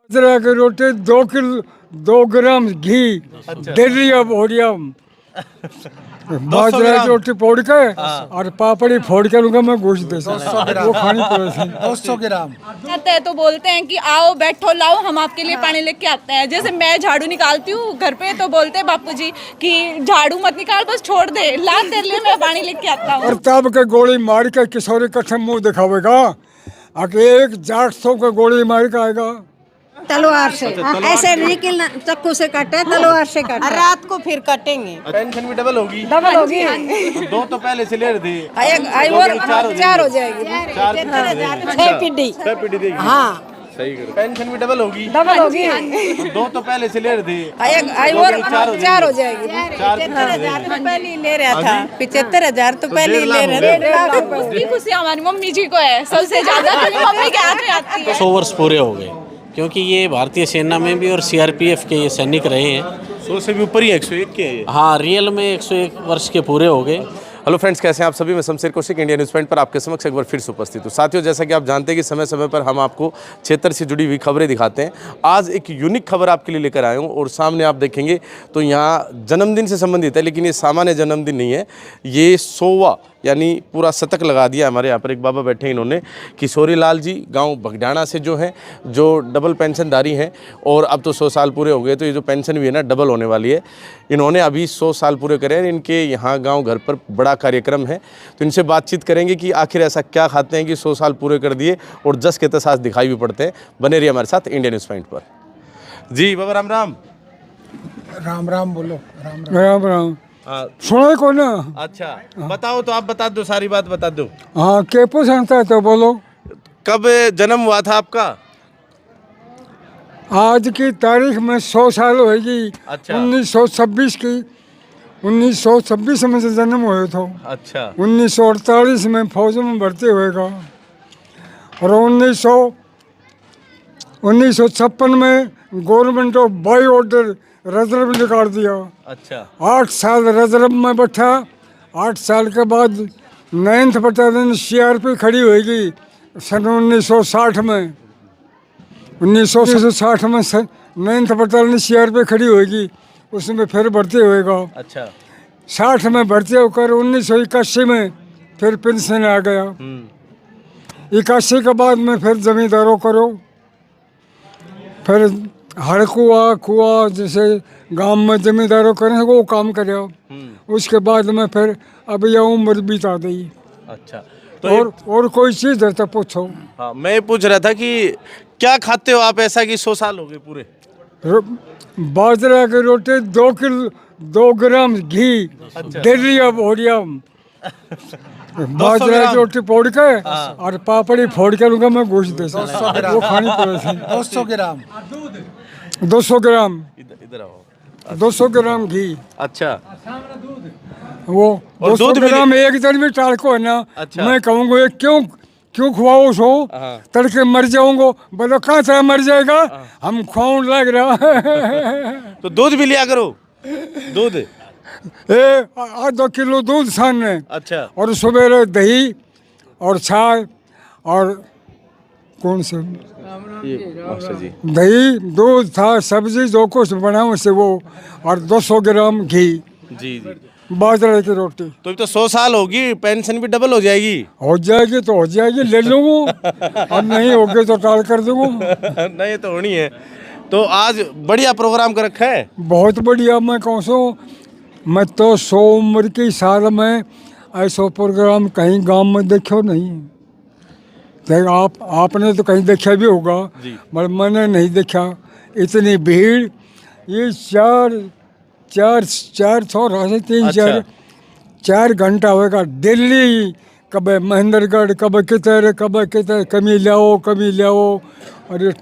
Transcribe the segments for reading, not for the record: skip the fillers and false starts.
बाजरा की रोटी 2 किलो 2 ग्राम घी डेली अब हो रही बाजरा की रोटी फोड़ के और पापड़ी फोड़ के लूंगा मैं गोश्त दे वो खानी पड़ेगी 200 ग्राम। आते हैं तो बोलते हैं कि आओ बैठो लाओ हम आपके लिए पानी लेके आते हैं। जैसे मैं झाड़ू निकालती हूँ घर पे तो बोलते हैं बापू जी कि झाड़ू मत निकाल बस छोड़ दे ला तेरे लिए मैं पानी लेके आता हूँ। और तब के गोली मार के किशोरी कट्ठे मुंह दिखावेगा आगे 100 का गोली मार के आएगा तलवार से ऐसे निकल चक्कू से काटे तलवार से काटे रात को फिर कटेंगे। पेंशन भी डबल होगी। डबल होगी दो तो पहले से ले रहे थे। और 4 हो जाएगी 6 पीढ़ी 6 पीढ़ी देगी। हाँ सही करो। पेंशन भी डबल होगी। डबल होगी दो तो पहले से ले रहे थे। और 4 हो जाएगी 75,000 तो पहले ही ले रहा था 75,000 तो पहले ही ले रहे थे। उसकी खुशी हमारी मम्मी जी को है सबसे ज्यादा क्योंकि मम्मी के हाथ में आती है। 100 वर्ष पूरे हो गए क्योंकि ये भारतीय सेना में भी और सीआरपीएफ के ये सैनिक रहे हैं। 100 से भी ऊपर ही 101 के है। हाँ रियल में 101 वर्ष के पूरे हो गए। हेलो फ्रेंड्स, कैसे हैं आप सभी। मैं Shamsher Kaushik India news point पर आपके समक्ष एक बार फिर से उपस्थित हूँ। साथियों, जैसा कि आप जानते हैं कि समय समय पर हम आपको क्षेत्र से जुड़ी हुई खबरें दिखाते हैं। आज एक यूनिक खबर आपके लिए लेकर आया हूँ और सामने आप देखेंगे तो यहाँ जन्मदिन से संबंधित है, लेकिन ये सामान्य जन्मदिन नहीं है। ये 100वां यानी पूरा शतक लगा दिया। हमारे यहाँ पर एक बाबा बैठे हैं, इन्होंने किशोरी लाल जी गांव बगडाना से जो हैं जो डबल पेंशनधारी हैं और अब तो 100 साल पूरे हो गए तो ये जो पेंशन भी है ना डबल होने वाली है। इन्होंने अभी 100 साल पूरे करे हैं। इनके यहाँ गांव घर पर बड़ा कार्यक्रम है तो इनसे बातचीत करेंगे कि आखिर ऐसा क्या खाते हैं कि 100 साल पूरे कर दिए और जस के तसास दिखाई भी पड़ते हैं। बने रहिए हमारे साथ इंडिया न्यूज़ पॉइंट पर। जी बाबा राम राम। राम राम बोलो। राम राम। राम राम हाँ सुने को ना। अच्छा बताओ तो, आप बता दो, सारी बात बता दो। हाँ क्या पूछता है तो बोलो। कब जन्म हुआ था आपका? आज की तारीख में 100 साल होगी। अच्छा। 1926 की 1926 में से जन्म हुए थे। अच्छा 1948 में फौज में भर्ती हुएगा और 1956 में government of by order reserve निकाल दिया। अच्छा 8 साल रिजर्व में बैठा। 8 साल के बाद 9th बटालियन CRP खड़ी होगी सन 1960 में। 1960 में 9th बटालियन CRP खड़ी होगी, उसमें फिर भर्ती होएगा। अच्छा 60 में भर्ती होकर 1981 में फिर पेंशन आ गया। 81 के बाद में फिर जमींदारों करो, फिर हर कुआ जैसे गांव में जमींदारों करें वो काम करे। उसके बाद में फिर अब यह उम्र बीता गई। अच्छा और कोई चीज़ है तो पूछो। हाँ मैं ये पूछ रहा था कि क्या खाते हो आप ऐसा कि 100 साल हो गए पूरे? बाजरा की रोटी 2 किलो 2 ग्राम घी डेली अब हो रही बाजरा की रोटी फोड़ के और पापड़ी फोड़ के लूंगा मैं गोश्त दे वो खानी पड़ेगी 200 ग्राम। 200 ग्राम इधर आओ। 200 ग्राम घी। अच्छा वो और 200 दूध भी ग्राम एक दिन भी टाल को है ना। अच्छा। मैं कहूँगा ये क्यों खुआओ सो तड़के मर जाऊंगा। बोलो कहाँ से मर जाएगा, हम खुआऊं लग रहा तो दूध भी लिया करो। दूध 2 किलो दूध सामने। अच्छा और सवेरे दही और छाछ और कौन से अच्छा जी दही दूध था सब्जी जो कुछ बनाओ से वो और 200 ग्राम घी जी जी। बाजरे की रोटी। तो अभी तो 100 साल होगी, पेंशन भी डबल हो जाएगी। हो जाएगी तो हो जाएगी, ले लूँगा और नहीं होगी तो टाल कर दूँगा। नहीं तो होनी है। तो आज बढ़िया प्रोग्राम कर रखा है। बहुत बढ़िया। मैं कौन सो मैं तो 100 उम्र की साल में ऐसा प्रोग्राम कहीं गांव में देखो नहीं। देख आपने तो कहीं देखा भी होगा मगर मैंने नहीं देखा। इतनी भीड़, ये चार छोरा से 4 घंटा होगा दिल्ली, कब महेंद्रगढ़, कब कितर कमी लियाओ अरे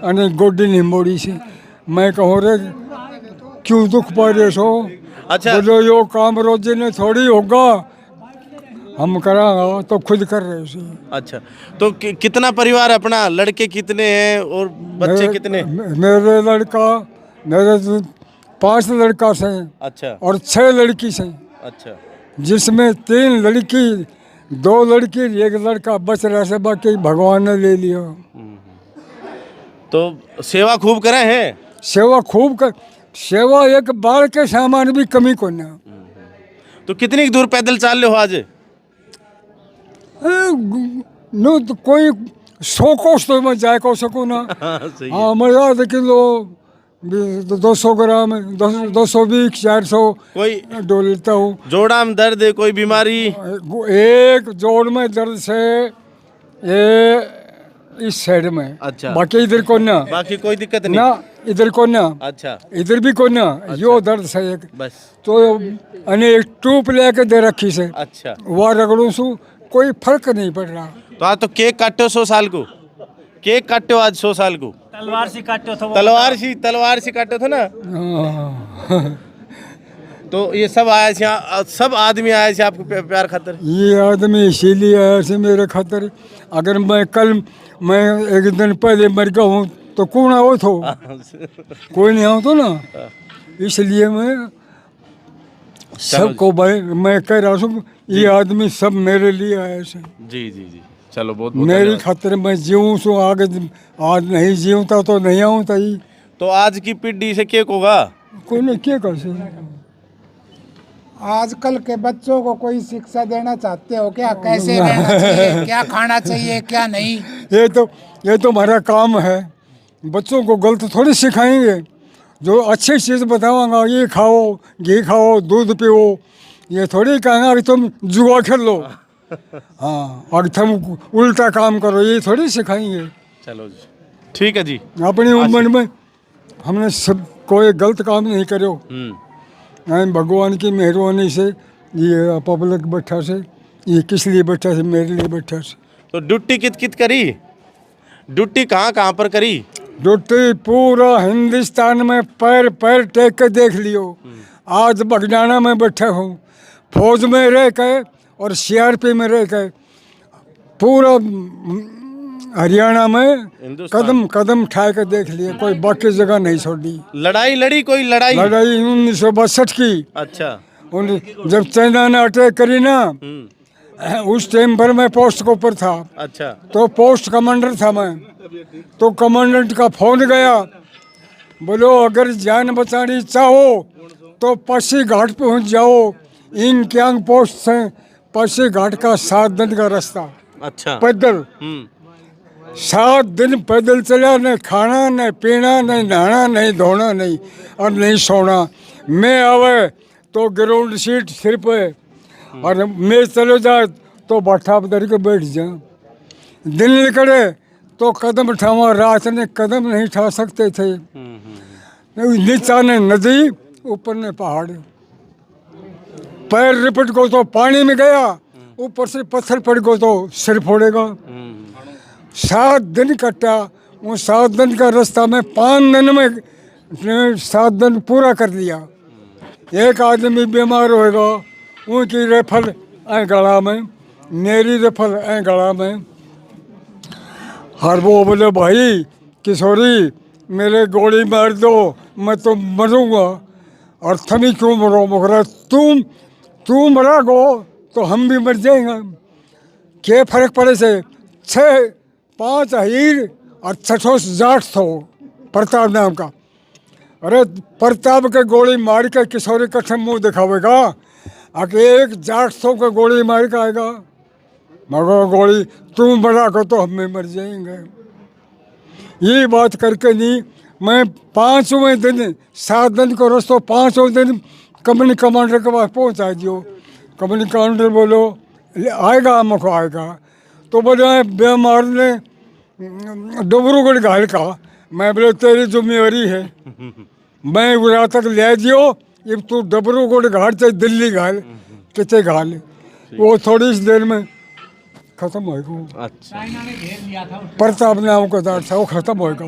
अने गोडी नहीं मोड़ी से। मैं कहूँ रे क्यों दुख पा रहे सो। अच्छा बोलो यो काम रोजी ने थोड़ी होगा, हम करांगा तो खुद कर रहे से। अच्छा तो कितना परिवार अपना, लड़के कितने हैं और बच्चे कितने? मेरे 5 लड़का से। अच्छा और 6 लड़की से। अच्छा जिसमें 3 लड़की 2 लड़की 1 लड़का बच रहा से, बाकी भगवान ने ले लिया। तो सेवा खूब करे हैं। सेवा खूब कर, सेवा एक बार के सामान भी कमी को ना। तो कितनी दूर पैदल चाल ले हो आज? नो तो कोई 100 कोस तो मैं जाए को सकूँ ना। सही है। हाँ मैं आधा किलो 200 ग्राम 220 400 कोई डोल लेता हूँ। जोड़ा में दर्द है, कोई बीमारी? एक जोड़ में दर्द से ये इस साइड में, अच्छा। बाकी इधर को ना, बाकी कोई दिक्कत नहीं? ना इधर को ना, अच्छा, इधर भी को ना, यो दर्द से एक बस। तो अने एक ट्यूब लेके दे रखी से, अच्छा, वह रगड़ू सु कोई फर्क नहीं पड़ रहा। तो आज तो केक काटो 100 साल को, केक काटो आज 100 साल को। तलवार से काटो था तलवार से काटो था ना। हाँ। तो ये सब आए थे, सब आदमी आए थे आपको प्यार खातर? ये आदमी इसीलिए आया से मेरे खातर। अगर मैं एक दिन पहले मर गया हूँ तो कौन आओ तो कोई नहीं आओ तो ना। इसलिए मैं सबको भाई मैं कह रहा हूँ ये आदमी सब मेरे लिए आए से। जी जी जी, चलो बहुत बहुत मेरी धन्यवाद। खातिर मैं जीऊँ सो आगे, आज नहीं जीऊँता तो नहीं आऊँ ताई। तो आज की पीढ़ी से क्या होगा? कोई नहीं क्या कर सकते। आजकल के बच्चों को कोई शिक्षा देना चाहते हो क्या? कैसे रहना चाहिए, क्या खाना चाहिए, क्या नहीं? ये तो हमारा काम है। बच्चों को गलत थोड़ी सिखाएंगे, जो अच्छी चीज़ बताऊंगा, ये खाओ, घी खाओ, दूध पियो, ये थोड़ी कहेंगे कि तुम जुआ खेल लो। हाँ, और तुम उल्टा काम करो, ये थोड़ी सिखाएंगे। चलो जी, ठीक है जी। अपनी उम्र में हमने सब कोई गलत काम नहीं करो। भगवान की मेहरबानी से ये पब्लिक बैठा से, ये किस लिए बैठा से? मेरे लिए बैठा से। तो ड्यूटी कित कित करी? ड्यूटी कहाँ पर करी? ड्यूटी पूरा हिंदुस्तान में पैर पैर टेक के देख लियो। आज बगडाना में बैठा हूँ, फौज में रह के और CRP में रह के पूरा हरियाणा में कदम कदम उठा के देख लिए, कोई बाकी जगह नहीं छोड़ी। लड़ाई लड़ी? कोई लड़ाई? 1962 की। अच्छा। जब चाइना ने अटैक करी ना, उस टाइम पर मैं पोस्ट के ऊपर था। अच्छा। तो पोस्ट कमांडर था मैं। तो कमांडेंट का फोन गया, बोलो अगर जान बचानी चाहो तो पासी घाट पहुंच जाओ। इन क्यांग पोस्ट से पासी घाट का 7 दिन का रास्ता। अच्छा। पैदल 7 दिन पैदल चला, न खाना न पीना, न नहाना, नहीं धोना, नहीं और नहीं सोना। मैं आवे तो ग्राउंड सीट सिर पे, और मैं चले जाए तो भट्ठा पर के बैठ जा। दिन निकले तो कदम उठावा, रात ने कदम नहीं उठा सकते थे। नीचा ने नदी, ऊपर ने पहाड़, पैर रिपट को तो पानी में गया, ऊपर से पत्थर पड़ गो तो सिर फोड़ेगा। 7 दिन कटा। वो 7 दिन का रास्ता में 5 दिन में 7 दिन पूरा कर दिया। एक आदमी बीमार होएगा, उनकी रेफल ऐ गला में, मेरी रेफल ऐ गला में। हर वो बोले भाई किशोरी मेरे गोली मार दो, मैं तो मरूंगा। और थमी क्यों मरो? मगर तू मरा गो तो हम भी मर जाएंगे, क्या फर्क पड़े से? 5 हीर और 6 जाट थो प्रताप नाम का। अरे प्रताप के गोली मार के किशोरी कठम मुँह दिखावेगा? आके एक जाट थो के गोली मार के आएगा, मगर गोली तू मरा को तो हम भी मर जाएंगे। ये बात करके नहीं, मैं 5वें दिन 7 दिन को रस्तो 5वें दिन कंपनी कमांडर के पास पहुँचा दियो। कंपनी कमांडर बोलो आएगा, हमको आएगा। तो बोले बीमार ने डबरूगढ़ घायल का। मैं बोले तेरी जिम्मेवारी है, मैं उड़ा तक ले दियो, ये तू डबरूगढ़ घाट से दिल्ली घायल कितने घायल, वो थोड़ी सी देर में खत्म होएगा। अच्छा। प्रताप नाम का दार था, वो खत्म होएगा।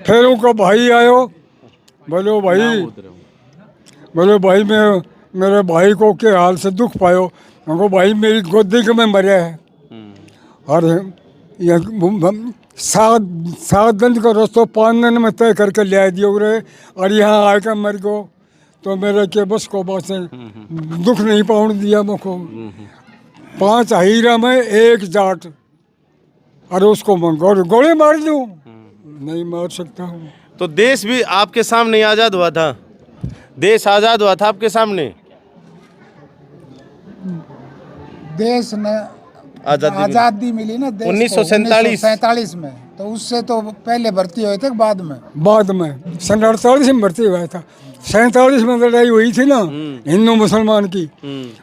फिर उनका भाई आयो, बोलो भाई मैं मेरे भाई को के हाल से दुख पायो। उनको भाई मेरी गोदी के में मरे है, और 7 दिन का रास्ता 5 दिन में तय करके ले दियो रहे, और यहाँ आकर मर गो तो मेरे के बस को बात से दुख नहीं पाउन दिया मुझको। 5 हीरा में 1 जाट, और उसको मैं गोली मार दूँ। नहीं मार सकता हूँ। तो देश भी आपके सामने ही आज़ाद हुआ था, देश आज़ाद हुआ था आपके सामने। देश ने आज़ादी मिली ना देश को 1947 में, तो उससे तो पहले भर्ती हुए थे बाद में? बाद में सन 48 में भर्ती हुआ था। 47 में लड़ाई हुई थी ना हिंदू मुसलमान की,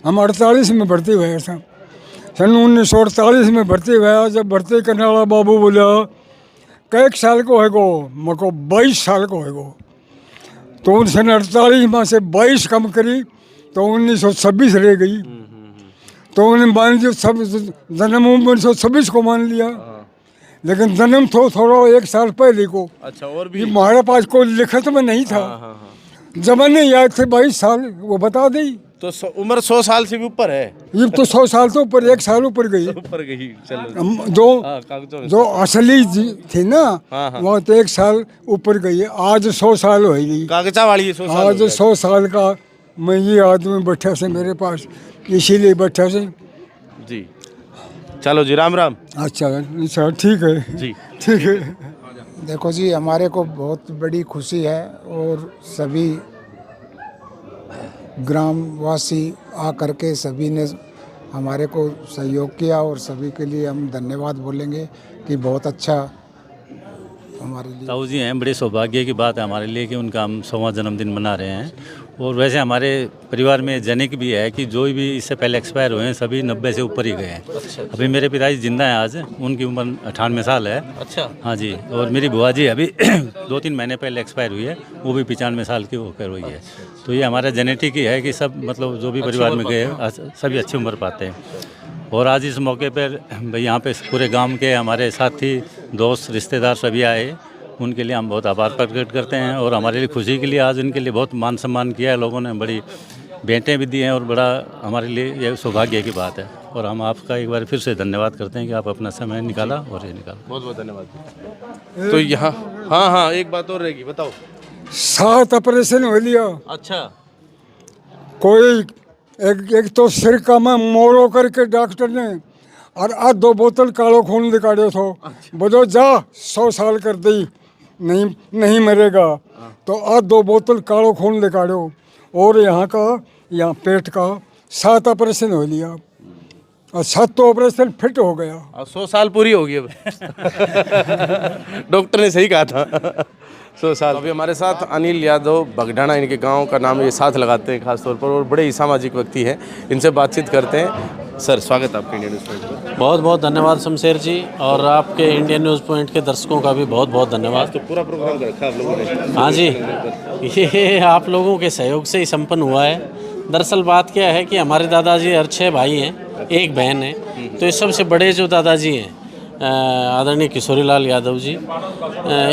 हम 48 में भर्ती हुए थे। सन 1948 में भर्ती हुआ। जब भर्ती करने वाला बाबू बोला कैक साल को है गो, मको 22 साल को है गो, तो सन 48 में से 22 कम करी तो 1926 रह गई। तो उन्हें मान लिया सब जन्म 1926 को मान लिया, लेकिन जन्म तो थोड़ा 1 साल पहले को। अच्छा, और भी हमारे पास कोई लिखत में नहीं था। जमाने याद थे 22 साल, वो बता दी। तो उम्र 100 साल से भी ऊपर है। ये तो 100 साल तो ऊपर, 1 साल ऊपर गई। ऊपर गई, चलो। जो असली थी ना वो तो 1 साल ऊपर गई। आज 100 साल हो गई कागजा वाली 100 साल। आज 100 साल का मैं ये आदमी बैठा से मेरे पास, इसीलिए बैठा से जी। चलो जी, राम राम। अच्छा ठीक है जी, ठीक है। देखो जी, हमारे को बहुत बड़ी खुशी है और सभी ग्रामवासी आकर के सभी ने हमारे को सहयोग किया और सभी के लिए हम धन्यवाद बोलेंगे कि बहुत अच्छा हमारे लिए। ताऊ जी हैं, बड़े सौभाग्य की बात है हमारे लिए कि उनका हम 100वां जन्मदिन मना रहे हैं। और वैसे हमारे परिवार में जनिक भी है कि जो भी इससे पहले एक्सपायर हुए हैं सभी 90 से ऊपर ही गए हैं। अच्छा। अभी मेरे पिताजी जिंदा हैं आज, उनकी उम्र 98 साल है। अच्छा। हाँ जी, और मेरी बुआ जी अभी 2-3 महीने पहले एक्सपायर हुई है, वो भी 95 साल की होकर हुई है। तो ये हमारा जेनेटिक ही है कि सब मतलब जो भी परिवार में गए सभी अच्छी उम्र पाते हैं। और आज इस मौके पर भाई यहाँ पे पूरे गांव के हमारे साथी, दोस्त, रिश्तेदार सभी आए, उनके लिए हम बहुत आभार प्रकट करते हैं। और हमारे लिए खुशी के लिए आज इनके लिए बहुत मान सम्मान किया है लोगों ने, बड़ी भेंटें भी दी हैं और बड़ा हमारे लिए ये सौभाग्य की बात है। और हम आपका एक बार फिर से धन्यवाद करते हैं कि आप अपना समय निकाला और ये निकाला। बहुत बहुत धन्यवाद। तो यहाँ हाँ एक बात और रहेगी, बताओ। 7 ऑपरेशन हो लिया। अच्छा। कोई एक तो सिर का मैं मोड़ो करके डॉक्टर ने और 2 बोतल कालो खून निकाले थो। बोलो जा 100 साल कर दी, नहीं मरेगा। तो 2 बोतल कालो खून निकालो और यहाँ पेट का 7 ऑपरेशन हो लिया और 7 ऑपरेशन फिट हो गया। 100 साल पूरी होगी अब। डॉक्टर ने सही कहा था। 100 साल। अभी हमारे साथ अनिल यादव बगडाना, इनके गांव का नाम ये साथ लगाते हैं खास तौर पर, और बड़े ही सामाजिक व्यक्ति हैं, इनसे बातचीत करते हैं। सर, स्वागत है आपके इंडियन न्यूज़ पॉइंट पर। बहुत बहुत धन्यवाद शमशेर जी, और आपके इंडियन न्यूज़ पॉइंट के दर्शकों का भी बहुत बहुत धन्यवाद। तो पूरा प्रोग्राम रखा आप लोगों ने। हाँ जी, ये आप लोगों के सहयोग से ही संपन्न हुआ है। दरअसल बात क्या है कि हमारे दादाजी हर 6 भाई हैं, 1 बहन है। तो ये सबसे बड़े जो दादाजी हैं आदरणीय किशोरीलाल यादव जी,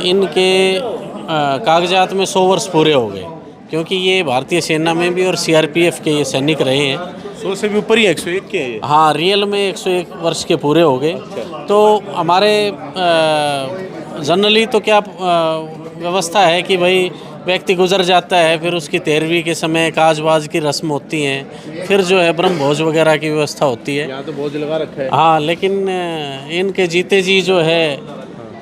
इनके कागजात में 100 वर्ष पूरे हो गए, क्योंकि ये भारतीय सेना में भी और CRPF के ये सैनिक रहे हैं। 100 से भी ऊपर ही 101 के हैं। हाँ, रियल में 101 वर्ष के पूरे हो गए। तो हमारे जनरली तो क्या व्यवस्था है कि भाई व्यक्ति गुजर जाता है, फिर उसकी 13वीं के समय काजबाज की रस्म होती हैं, फिर जो है ब्रह्म भोज वगैरह की व्यवस्था होती है। यहाँ तो भोज लगा रखा है। हाँ, लेकिन इनके जीते जी जो है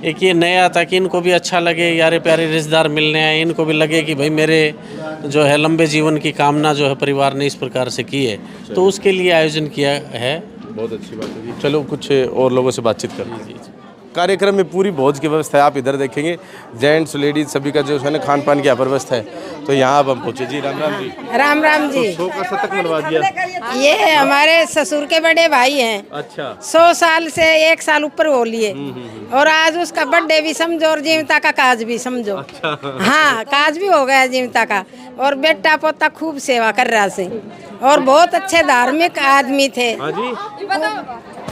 एक ये नया था कि इनको भी अच्छा लगे, यारे प्यारे रिश्तेदार मिलने आए, इनको भी लगे कि भाई मेरे जो है लंबे जीवन की कामना जो है परिवार ने इस प्रकार से की है, तो उसके लिए आयोजन किया है। बहुत अच्छी बात है। चलो कुछ और लोगों से बातचीत कर लीजिए। कार्यक्रम में पूरी भोज की व्यवस्था है, आप इधर देखेंगे, जेंट्स लेडीज सभी का जो है ना खान पान की यहाँ पर व्यवस्था है। तो यहाँ अब हम पहुँचे जी। राम राम जी। राम राम जी। 100 का शतक मनवा दिया। ये हमारे ससुर के बड़े भाई हैं। अच्छा। 100 साल से 1 साल ऊपर हो लिए, और आज उसका बर्थडे भी समझो और जीविता का काज भी समझो। अच्छा। हाँ, काज भी हो गया जीविता का, और बेटा पोता खूब सेवा कर रहा से, और बहुत अच्छे धार्मिक आदमी थे। हाँ जी।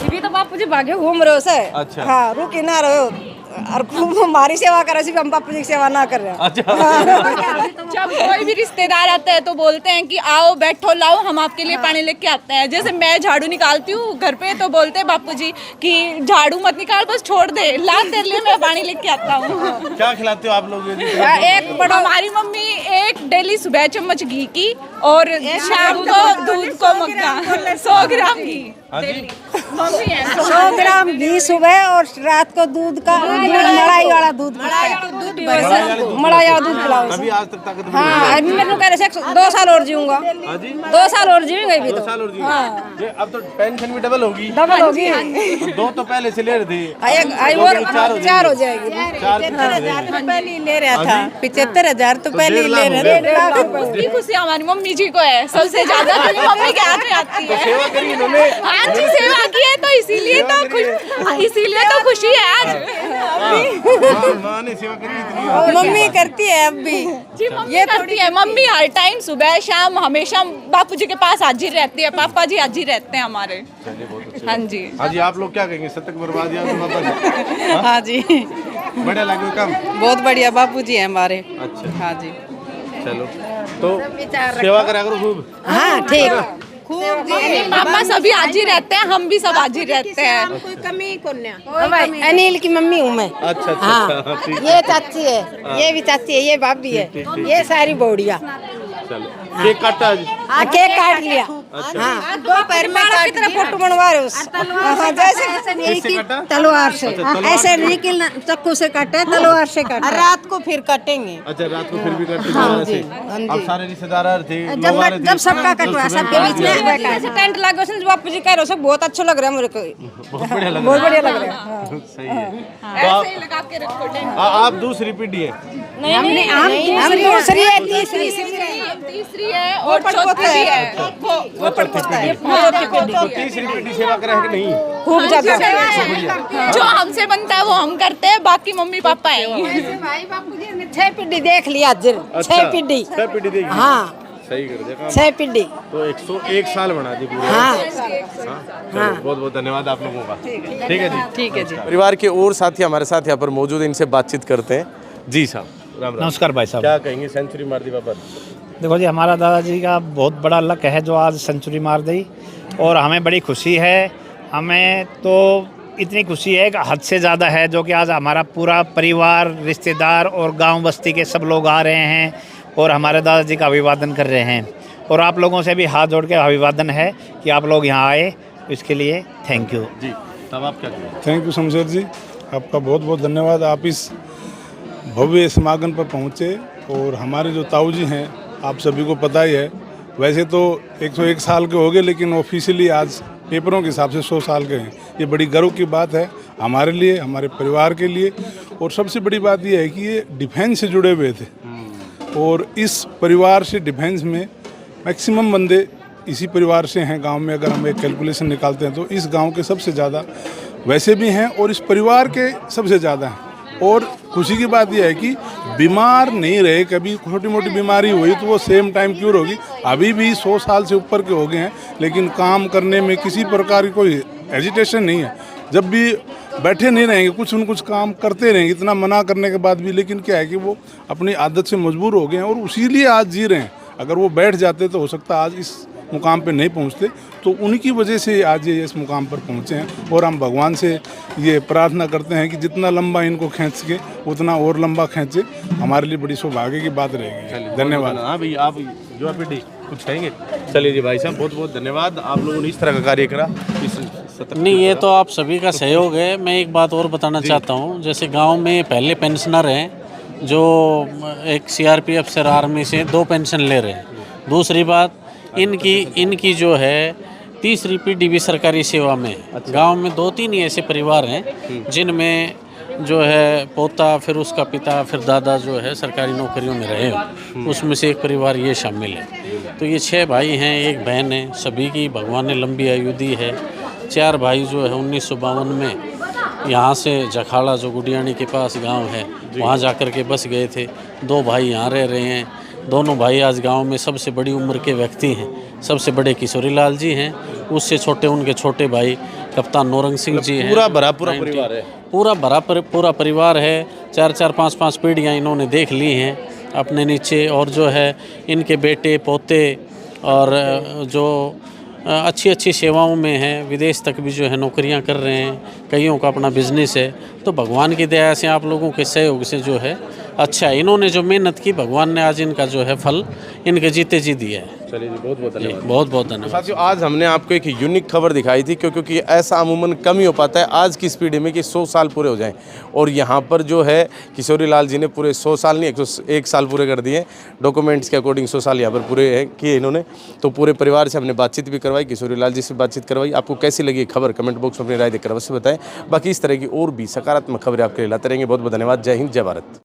भी तो बापू जी भागे घूम रहे हो से। अच्छा। हाँ, रुकी ना रहो और खूब हमारी सेवा कर रहे, हम बापू जी की सेवा ना कर रहे हैं। अच्छा। जब कोई भी रिश्तेदार आता है तो बोलते हैं कि आओ बैठो, लाओ हम आपके लिए पानी लेके आते हैं। जैसे मैं झाड़ू निकालती हूँ घर पे तो बोलते हैं बापू जी कि झाड़ू मत निकाल, बस छोड़ दे, ला तेरे लिए मैं पानी लेके आता हूँ। क्या खिलाते हो आप लोग? एक बड़ा, हमारी मम्मी एक डेली सुबह चम्मच घी की और शाम को दूध को मक्का 100 ग्राम घी डेली। मम्मी है 100 ग्राम घी सुबह और रात को दूध का मलाई वाला दूध मलाई वाला दूध पिलाओ। अभी आज तक ताकत नहीं हाँ अभी मेरे कह रहे 2 साल और जीऊंगा। 2 साल और जीऊंगा अभी तो। 2 साल और जी अब तो पेंशन भी डबल होगी। डबल होगी। 2 तो पहले से ले रहे थे, और 4 हो जाएगी। 75,000 तो पहले ही ले रहा था। 75,000 तो पहले ही ले रहा था। उसकी खुशी हमारी मम्मी जी को है सबसे ज्यादा, क्योंकि मम्मी के हाथ में आती है। सेवा करी इन्होंने। हाँ जी सेवा की है तो इसीलिए तो खुशी है आज। माँ ने सेवा करी इतनी। मम्मी करती है अब भी। जी मम्मी करती है। मम्मी हर टाइम सुबह शाम हमेशा बापू जी के पास हाजिर रहती है, पापा जी हाजिर रहते हैं हमारे। हाँ जी। हाँ जी, आप लोग क्या कहेंगे? शतक बर्बाद या पापा जी? हाँ जी बढ़िया लगे काम? बहुत बढ़िया बापूजी हैं हमारे। अच्छा हाँ जी चलो, तो सेवा करा करो खूब। हाँ ठीक पापा सभी हाजिर रहते हैं, हम भी सब हाजिर रहते हैं। कोई कमी कोन्या। अनिल की मम्मी हूँ मैं। अच्छा हाँ अच्छा ठीक है। ये चाची है, ये भी चाची है, ये भाभी है, ये सारी बौड़िया। चलो केक काटा आज? हाँ केक काट लिया। हाँ दोपहर में की तरह फोटो बनवा रहे उस जैसे किससे काटा? तलवार से अच्छा, तलवार ऐसे नहीं कि चाकू से काटे, तलवार से काटे। रात को फिर कटेंगे। अच्छा रात को फिर भी करते थे। अब सारे रिश्तेदार आ रहे थे, लोग आ रहे थे। जब सबका कटवा सबके बीच में ऐसे टेंट लगे उसने बापू जी कह रहे हो बहुत अच्छा लग रहा है मेरे को। बहुत बढ़िया लग बहुत रहा बढ़िया लग रहा है। है। सही है। ऐसे ही लगा के रखो टेंट। आप दूसरी पीढ़ी है? हम दूसरी है, तीसरी तीसरी है और चौथी भी है। तो तीसरी पीढ़ी सेवा करे है कि नहीं? खूब ज्यादा। जो हमसे बनता है वो हम करते हैं, बाकी मम्मी पापा है। भाई बापू जी ने 6 पीढ़ी देख लिया। 6 पीढ़ी। 6 पीढ़ी देगी। हाँ सही कर दिया काम। 6 पीढ़ी। तो 101 साल बना दी पूरे। हाँ बहुत बहुत धन्यवाद आप लोगों का। ठीक है जी। ठीक है जी। परिवार के और साथी हमारे साथ यहाँ पर मौजूद हैं, इनसे बातचीत करते हैं। जी साहब राम राम। नमस्कार भाई साहब। क्या कहेंगे? सेंचुरी मार दी पापा। देखो जी हमारा दादाजी का बहुत बड़ा लक है जो आज सेंचुरी मार दी और हमें बड़ी खुशी है। हमें तो इतनी खुशी है कि हद से ज़्यादा है, जो कि आज हमारा पूरा परिवार, रिश्तेदार और गांव बस्ती के सब लोग आ रहे हैं और हमारे दादाजी का अभिवादन कर रहे हैं। और आप लोगों से भी हाथ जोड़ के अभिवादन है कि आप लोग यहाँ आए, इसके लिए थैंक यू जी। तब आप क्या कहेंगे? थैंक यू शमशेर जी, आपका बहुत बहुत धन्यवाद। आप इस भव्य समागम पर पहुँचे और हमारे जो ताऊ जी हैं आप सभी को पता ही है, वैसे तो 101 साल के हो गए लेकिन ऑफिशियली आज पेपरों के हिसाब से 100 साल के हैं। ये बड़ी गर्व की बात है हमारे लिए, हमारे परिवार के लिए। और सबसे बड़ी बात ये है कि ये डिफेंस से जुड़े हुए थे और इस परिवार से डिफेंस में मैक्सिमम बंदे इसी परिवार से हैं। गांव में अगर हम एक कैलकुलेशन निकालते हैं तो इस गांव के सबसे ज़्यादा वैसे भी हैं और इस परिवार के सबसे ज़्यादा हैं। और खुशी की बात यह है कि बीमार नहीं रहे, कभी छोटी मोटी बीमारी हुई तो वो सेम टाइम क्यूर होगी। अभी भी 100 साल से ऊपर के हो गए हैं लेकिन काम करने में किसी प्रकार की कोई हेजिटेशन नहीं है। जब भी बैठे नहीं रहेंगे, कुछ न कुछ काम करते रहेंगे, इतना मना करने के बाद भी। लेकिन क्या है कि वो अपनी आदत से मजबूर हो गए हैं और उसीलिए आज जी रहे हैं। अगर वो बैठ जाते तो हो सकता आज इस मुकाम पे नहीं पहुंचते, तो उनकी वजह से आज ये इस मुकाम पर पहुंचे हैं। और हम भगवान से ये प्रार्थना करते हैं कि जितना लंबा इनको खींच के उतना और लंबा खींचे। हमारे लिए बड़ी सौभाग्य की बात रहेगी। धन्यवाद। हाँ भाई, आप युवा पीढ़ी कुछ कहेंगे? चलिए जी भाई साहब, बहुत बहुत धन्यवाद। आप लोगों ने इस तरह का कार्य करा। नहीं, ये तो आप सभी का सहयोग है। मैं एक बात और बताना चाहता हूँ, जैसे गांव में पहले पेंशनर हैं जो एक सीआरपीएफ से आर्मी से 2 पेंशन ले रहे हैं। दूसरी बात, इनकी जो है तीसरी पीढ़ी भी सरकारी सेवा में है। गांव में 2-3 ही ऐसे परिवार हैं जिनमें जो है पोता, फिर उसका पिता, फिर दादा जो है सरकारी नौकरियों में रहे हो। उसमें से एक परिवार ये शामिल है। तो ये 6 भाई हैं, 1 बहन है। सभी की भगवान ने लंबी आयु दी है। 4 भाई जो है 1952 में यहाँ से जखाड़ा, जो गुडियानी के पास गांव है, वहाँ जाकर के बस गए थे। 2 भाई यहाँ रह रहे हैं। दोनों भाई आज गांव में सबसे बड़ी उम्र के व्यक्ति हैं। सबसे बड़े किशोरी लाल जी हैं, उससे छोटे उनके छोटे भाई कप्तान नौरंग सिंह जी हैं। पूरा परिवार है। पूरा परिवार है। 4-4, 5-5 पीढ़ियाँ इन्होंने देख ली हैं अपने नीचे। और जो है इनके बेटे पोते और जो अच्छी सेवाओं में हैं, विदेश तक भी जो है नौकरियां कर रहे हैं। कईयों का अपना बिजनेस है। तो भगवान की दया से, आप लोगों के सहयोग से जो है अच्छा है। इन्होंने जो मेहनत की, भगवान ने आज इनका जो है फल इनके जीते जी दिया है। चलिए जी, बहुत बहुत धन्यवाद। बहुत बहुत धन्यवाद। साथियों, आज हमने आपको एक यूनिक खबर दिखाई थी क्योंकि ऐसा अमूमन कम ही हो पाता है आज की स्पीड में कि 100 साल पूरे हो जाएं। और यहाँ पर जो है किशोरी लाल जी ने पूरे 100 साल नहीं 101 साल पूरे कर दिए। डॉक्यूमेंट्स के अकॉर्डिंग 100 साल यहाँ पर पूरे हैं किए इन्होंने। तो पूरे परिवार से हमने बातचीत भी करवाई, किशोरी लाल जी से बातचीत करवाई। आपको कैसी लगी खबर कमेंट बॉक्स में अपनी राय देकर अवश्य बताएं। बाकी इस तरह की और भी सकारात्मक खबरें आपके लिए लाते रहेंगे। बहुत बहुत धन्यवाद। जय हिंद, जय भारत।